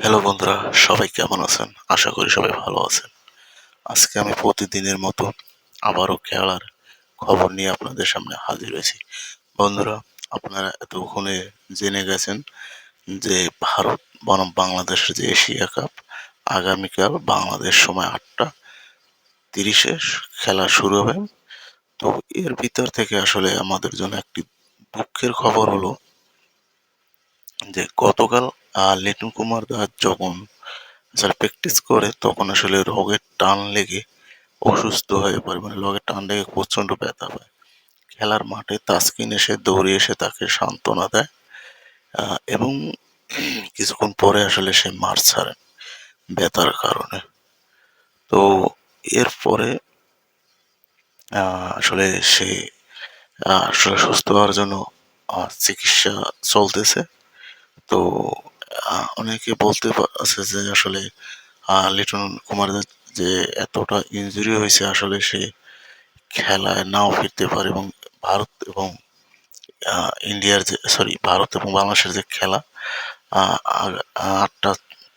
Hello বন্ধুরা, সবাই কেমন আছেন? আশা করি সবাই ভালো আছেন। আজকে আমি প্রতিদিনের মতো আবারও খেলার খবর নিয়ে আপনাদের সামনে হাজির হয়েছি। বন্ধুরা, আপনারা এতক্ষণে জেনে গেছেন যে ভারত বনাম বাংলাদেশের যে এশিয়া কাপ আগামীকাল বাংলাদেশ সময় 8টা 30-এ খেলা শুরু হবে। তো এর ভিতর থেকে আসলে আমাদের জন্য একটি দুঃখের খবর হলো যে গতকাল লিটন কুমার দাস যখন প্র্যাকটিস করে তখন আসলে রগের টান লেগে অসুস্থ হয়ে পড়ে, মানে রগের টান লেগে প্রচন্ড ব্যথা পায়। খেলার মাঠে তাসকিন এসে দৌড়ে এসে তাকে সান্ত্বনা দেয় এবং কিছুক্ষণ পরে আসলে সে মাঠ ছাড়ে ব্যথার কারণে। তো এরপরে আসলে সে আসলে সুস্থ হওয়ার জন্য চিকিৎসা চলতেছে। তো অনেকে বলতে আছে যে আসলে লিটন কুমার দাস যে এতটা ইনজুরি হয়েছে আসলে সে খেলায় নাও ফিরতে পারে এবং ভারত এবং ইন্ডিয়ার যে ভারত এবং বাংলাদেশের যে খেলা আহ, আগ- 8টা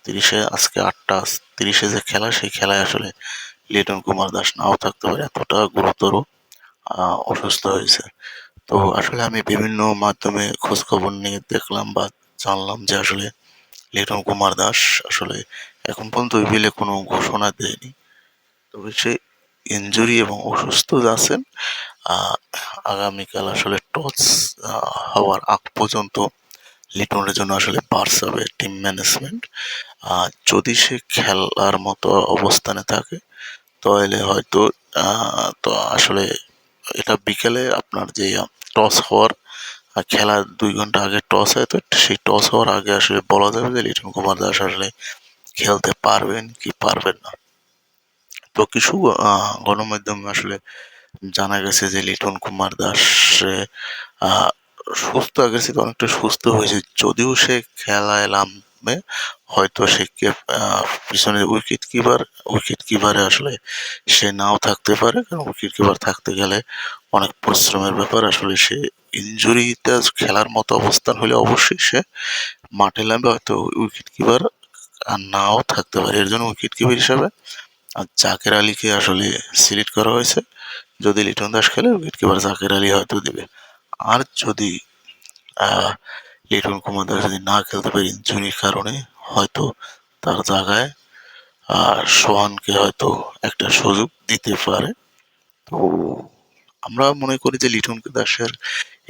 30-এ আজকে 8টা 30-এ যে খেলা সেই খেলায় আসলে লিটন কুমার দাস নাও থাকতে পারে, এতটা গুরুতর অসুস্থ হয়েছে। তো আসলে আমি বিভিন্ন মাধ্যমে খোঁজ খবর নিয়ে দেখলাম বা জানলাম যে আসলে লিটন কুমার দাস আসলে এখন পর্যন্ত ওই বিলে কোনো ঘোষণা দেয়নি। তবে সে ইনজুরি এবং অসুস্থ আছেন। আহ, আগামীকাল আসলে টস হওয়ার আগ পর্যন্ত লিটনের জন্য আসলে বার্সাবে টিম ম্যানেজমেন্ট যদি সে খেলার মতো অবস্থানে থাকে তাহলে হয়তো তো আসলে এটা বিকেলে আপনার যে টস হওয়ার খেলা 2 ঘন্টা আগে টস হয়, তো সেই টস হওয়ার আগে আসলে বলা যাবে যে লিটন কুমার দাস আসলে খেলতে পারবেন কি পারবেন না। তো কিছু গণমাধ্যমে আসলে জানা গেছে যে লিটন কুমার দাস আহ, সুস্থ, আগের থেকে অনেকটা সুস্থ হয়েছে, যদিও সে খেলায় নামবে হয়তো সে পিছনে উইকেট কিপারে আসলে সে নাও থাকতে পারে, কারণ উইকেট কিপার থাকতে গেলে অনেক পরিশ্রমের ব্যাপার। আসলে সে ইনজুরিতে খেলার মতো অবস্থান হলে অবশ্যই সে মাঠে নামবে, হয়তো উইকেট কিপার আর নাও থাকতে পারে। এর জন্য উইকেট কিপার হিসাবে আর জাকের আলীকে আসলে সিলেক্ট করা হয়েছে। যদি লিটন দাস খেলে উইকেট কিপার জাকের আলী হয়তো দিবে। আর যদি আহ, লিটন কুমার দাস যদি না খেলতে পারে ইনজুরির কারণে, হয়তো তার জায়গায় সোহানকে হয়তো একটা সুযোগ দিতে পারে। তো আমরা মনে করি যে লিটন দাসের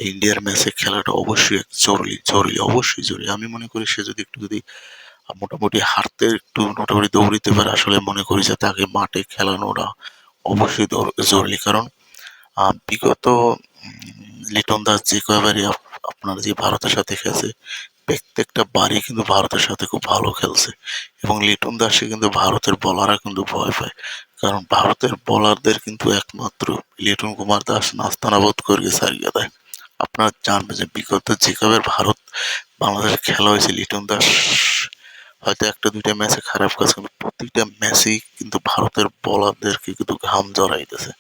ইন্ডিয়ার ম্যাচে খেলাটা অবশ্যই জরুরি জরুরি, অবশ্যই জরুরি। আমি মনে করি সে যদি একটু যদি মোটামুটি হাঁটতে একটু মোটামুটি দৌড়িতে পারে, আসলে মনে করি যে তাকে মাঠে খেলানোটা অবশ্যই জরুরি। কারণ বিগত লিটন দাস যে কয়বারই আপনার যে ভারতের সাথে খেলছে প্রত্যেকটা বারই কিন্তু ভারতের সাথে খুব ভালো খেলছে এবং লিটন দাসকে কিন্তু ভারতের বলাররা কিন্তু ভয় পায়, কারণ ভারতের বোলারদের কিন্তু একমাত্র লিটন কুমার দাস নাস্তানাবুদ করে ছাড়িয়ে দেয়। আপনারা জানবেন যে বিগত যে কবার ভারত বাংলাদেশে খেলা হয়েছে লিটন দাস হয়তো একটা দুইটা ম্যাচে খারাপ কাজ, কিন্তু প্রতিটা ম্যাচেই কিন্তু ভারতের বোলারদেরকে কিন্তু ঘাম জড়াইতেছে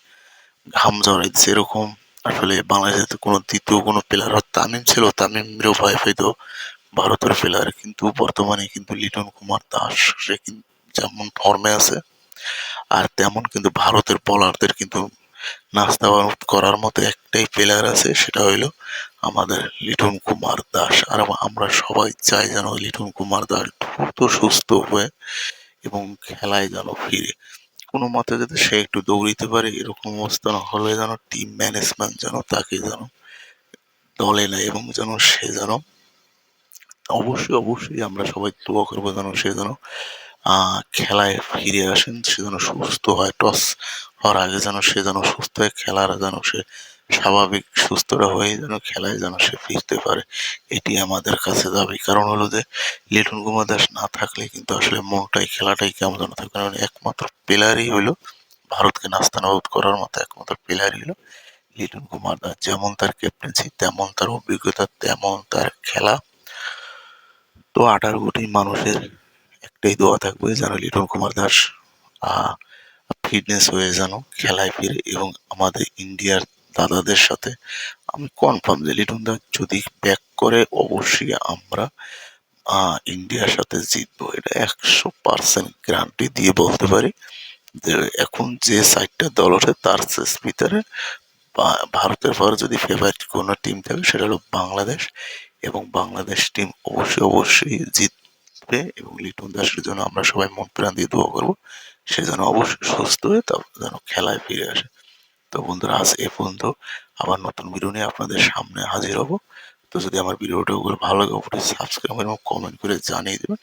এরকম আসলে বাংলাদেশে কোনো দ্বিতীয় কোনো প্লেয়ার, তামিম ছিল, তামিমেরও ভয় পাইতো ভারতের প্লেয়ার, কিন্তু বর্তমানে কিন্তু লিটন কুমার দাস সে কিন্তু যেমন ফর্মে আছে আর তেমন কিন্তু ভারতের বোলারদের কিন্তু নাস্তানাবুদ করার মতো একটাই প্লেয়ার আছে, সেটা হইলো আমাদের লিটন কুমার দাস। আর আমরা সবাই চাই যেন লিটন কুমার দাস দ্রুত সুস্থ হয়ে এবং খেলায় যেন ফিরে কোনো মতে, যাতে সে একটু দৌড়িতে পারে এরকম অবস্থা না হলে যেন টিম ম্যানেজমেন্ট যেন তাকে যেন দলে নেয় এবং যেন সে যেন অবশ্যই অবশ্যই আমরা সবাই দোয়া করবো যেন সে যেন খেলায় ফিরে আসেন, সে যেন সুস্থ হয়, টস হওয়ার আগে যেন সে যেন সুস্থ হয়ে খেলার যেন সে স্বাভাবিক সুস্থটা হয়ে যেন খেলায় যেন সে ফিরতে পারে। এটি আমাদের কাছে দাবি। কারণ হলো যে লিটন কুমার দাস না থাকলে কিন্তু আসলে মনটাই খেলাটাই কেমন যেন থাকে, কারণ একমাত্র প্লেয়ারই হইলো ভারতকে নাস্তানাবুদ করার মতো একমাত্র প্লেয়ারই হলো লিটন কুমার দাস। যেমন তার ক্যাপ্টেন্সি, তেমন তার অভিজ্ঞতা, তেমন তার খেলা। তো 18 কোটি মানুষের একটাই দোয়া থাকবে যেন লিটন কুমার দাস আহ ফিটনেস হয়ে যেন খেলায় ফিরে এবং আমাদের ইন্ডিয়ার দাদাদের সাথে আমি কনফার্ম যে লিটন দাস যদি ব্যাক করে অবশ্যই আমরা ইন্ডিয়ার সাথে জিতবো, এটা 100% গ্যারান্টি দিয়ে বলতে পারি। যে এখন যে 4টা দল ওঠে তার ভিতরে ভারতের পরে যদি ফেভারিট কোনো টিম থাকে সেটা হলো বাংলাদেশ, এবং বাংলাদেশ টিম অবশ্যই জিতবে, এবং লিটন দাসের জন্য আমরা সবাই মন প্রাণ দিয়ে দোয়া করবো। সে যেন অবশ্যই সুস্থ হয়ে তারপর যেন খেলায় ফিরে আসে। তো বন্ধুরা, আজ এ পর্যন্ত। আবার নতুন ভিডিও নিয়ে আপনাদের সামনে হাজির হব। তো যদি আমার ভিডিওটা ভালো লাগে অবশ্যই সাবস্ক্রাইব এবং কমেন্ট করে জানিয়ে দেবেন।